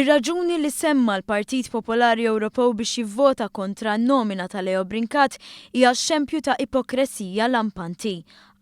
Ir-raġuni li semma l-Partit Popolari Ewropew biex jivvota kontra n-nomina ta' Leo Brincat hija xempju ta' ipokresija lampanti.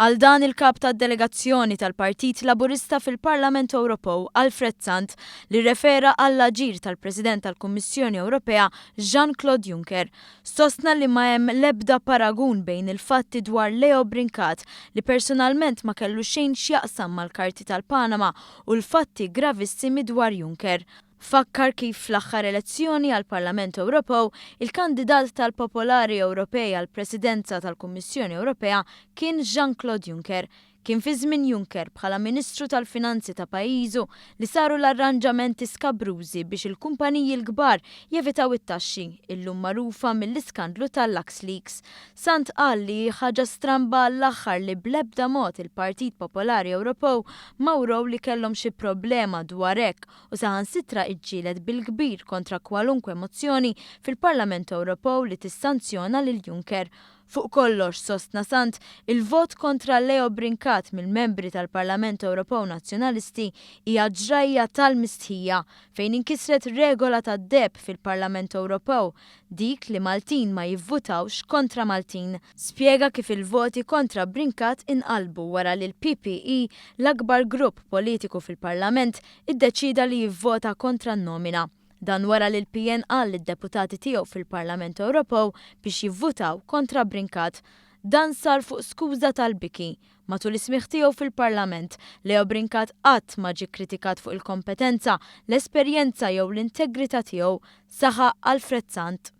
Għal dan il-kap tad-delegazzjoni tal-Partit Laburista fil-Parlament Ewropew, Alfred Sant, li refera għall-aġir tal-President tal-Kummissjoni Ewropea Jean-Claude Juncker, sostna li ma hemm l-ebda paragun bejn il-fatti dwar Leo Brincat li personalment ma kellu xejn x'jaqsam mal-Karti tal-Panama u l-fatti gravissimi dwar Juncker. Fakkar kif fl-aħħar elezzjoni għal Parlament Ewropew il-kandidat tal-Popolari Ewropej għal Presidenza tal-Kummissjoni Ewropea kien Jean-Claude Juncker. Kien fi żmien Juncker bħala Ministru tal-Finanzi ta' pajjiżu li saru l-arranġamenti skabrużi biex il-kumpaniji l-kbar jevitaw it-taxxi illum magħrufa mill-iskandlu tal-LuxLeaks. Sant qal li ħaġa stramba l-aħħar li bl-ebda mod il-Partit Popolari Ewropew mawrew li kellhom xi problema dwar hekk u saħansitra iġġieled bil-kbir kontra kwalunkwe mozzjoni fil-Parlament Ewropew li tissanzjona lil Juncker. Fuq kollox, sostna Sant, il-vot kontra Leo Brincat mill-membri tal-Parlament Ewropew Nazzjonalisti hija ġrajja tal-mistħija fejn inkisret regola tad-deb fil-Parlament Ewropew, dik li Maltin ma jivvutawx kontra Maltin. Spjega kif il-voti kontra Brincat inqalbu wara li l-PPE, l-akbar grupp politiku fil-Parlament, iddeċida li jivvota kontra n-nomina. Dan wara li l-PN qal lid-deputati tiegħu fil-Parlament Ewropew biex jivvutaw kontra Brincat. Dan sar fuq skuża tal-biki. Matul is-smigħ tiegħu fil-Parlament, Leo Brincat qatt ma ġie kritikat fuq il-kompetenza, l-esperjenza jew l-integrità tiegħu, saħaq Alfred Sant.